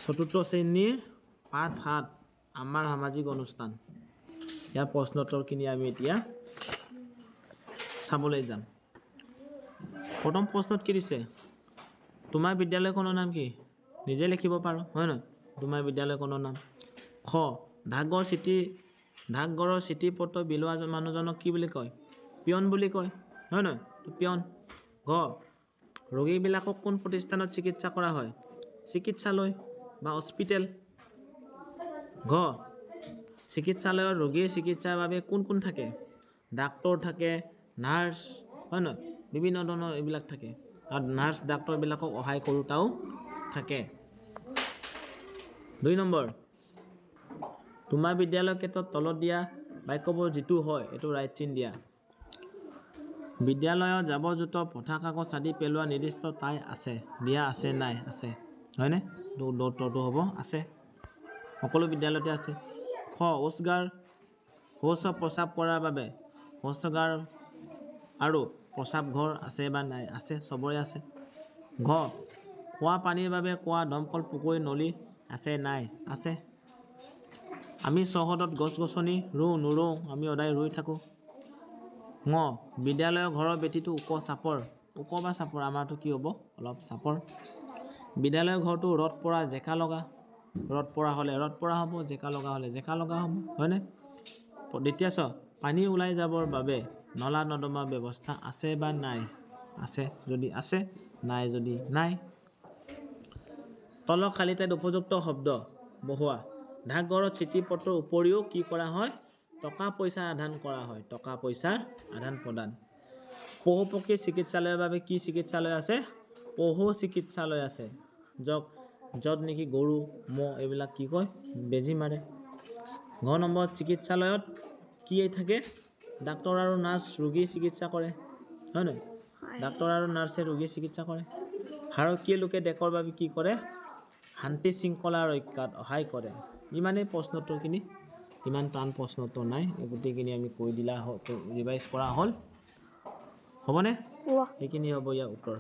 চতুৰ্থ শ্ৰেণীৰ পাঠ 7 আমাৰ সামাজিক অনুষ্ঠান ইয়াৰ প্ৰশ্নোত্তৰখিনি আমি এতিয়া চাবলৈ যাম। প্ৰথম প্ৰশ্নত কি দিছে? তোমাৰ বিদ্যালয়খনৰ নাম কি? নিজে লিখিব পাৰো, হয় নহয়? তোমাৰ বিদ্যালয়খনৰ নাম। খ ডাকঘৰৰ চিঠি পত্ৰ বিলোৱা মানুহজনক কি বুলি কয়? পিয়ন বুলি কয়, হয় নহয়? পিয়ন। ঘ ৰোগীবিলাকক কোন প্ৰতিষ্ঠানত চিকিৎসা কৰা হয়? চিকিৎসালয় বা হস্পিটেল। ঘ চিকিৎসালয়ৰ ৰোগীৰ চিকিৎসাৰ বাবে কোন কোন থাকে? ডাক্তৰ থাকে, নাৰ্ছ, হয় নহয়? বিভিন্ন ধৰণৰ এইবিলাক থাকে। আৰু নাৰ্ছ ডাক্তৰবিলাকক সহায় কৰোঁতাও থাকে। 2 নম্বৰ, তোমাৰ বিদ্যালয়ৰ ক্ষেত্ৰত তলত দিয়া বাক্যবোৰ যিটো হয় এইটো ৰাইট চিন দিয়া। বিদ্যালয়ৰ জাবৰ জোঁথৰ পঠা কাগজ আদি পেলোৱা নিৰ্দিষ্ট ঠাই আছে, দিয়া আছে নাই? আছে, হয়নে? উত্তৰটো হ'ব আছে, সকলো বিদ্যালয়তে আছে। খ শৌচ প্ৰস্ৰাৱ কৰাৰ বাবে শৌচাগাৰ আৰু প্ৰস্ৰাৱ ঘৰ আছে বা নাই? আছে, চবৰে আছে। ঘ খোৱা পানীৰ বাবে কুঁৱা, দমকল, পুখুৰী, নলী আছে নাই? আছে। আমি চৌহদত গছ গছনি নোৰোওঁ, আমি সদায় ৰুই থাকোঁ। ঙ বিদ্যালয়ৰ ঘৰৰ ভেটিটো ওখ বা চাপৰ? আমাৰতো কি হ'ব? অলপ চাপৰ। বিদ্যালয়ৰ ঘৰটো ৰ'দ পৰা জেকা লগা, ৰ'দ পৰা হ'ব, জেকা লগা হ'লে জেকা লগা হ'ব, হয়নে? দ্বিতীয় পানী ওলাই যাবৰ বাবে নলা নৰ্দমাৰ ব্যৱস্থা আছে বা নাই? আছে যদি আছে, নাই যদি নাই। তলৰ খালী ঠাইত উপযুক্ত শব্দ বহুৱা। ডাকঘৰত চিঠি পত্ৰৰ উপৰিও কি কৰা হয়? টকা পইচা আদান কৰা হয়, টকা পইচাৰ আদান প্ৰদান। পশু পক্ষী চিকিৎসালয়ৰ বাবে কি চিকিৎসালয় আছে? পশু চিকিৎসালয় আছে, য'ত নেকি গৰু ম'হ এইবিলাক কি কয়? বেজী মাৰে। ঘ নম্বৰত চিকিৎসালয়ত কি থাকে? ডাক্তৰ আৰু নাৰ্ছ ৰোগীৰ চিকিৎসা কৰে, হয় নহয়? ডাক্তৰ আৰু নাৰ্ছে ৰোগীৰ চিকিৎসা কৰে। ভাৰতীয় লোকে দেশৰ বাবে কি কৰে? শান্তি শৃংখলা ৰক্ষাত সহায় কৰে। ইমানেই প্ৰশ্নোত্তৰখিনি, ইমান টান প্ৰশ্নোত্তৰ নাই, এই গোটেইখিনি আমি কৈ দিলা ৰিভাইজ কৰা হ'ল, হ'বনে? সেইখিনি হ'ব ইয়াৰ উত্তৰ।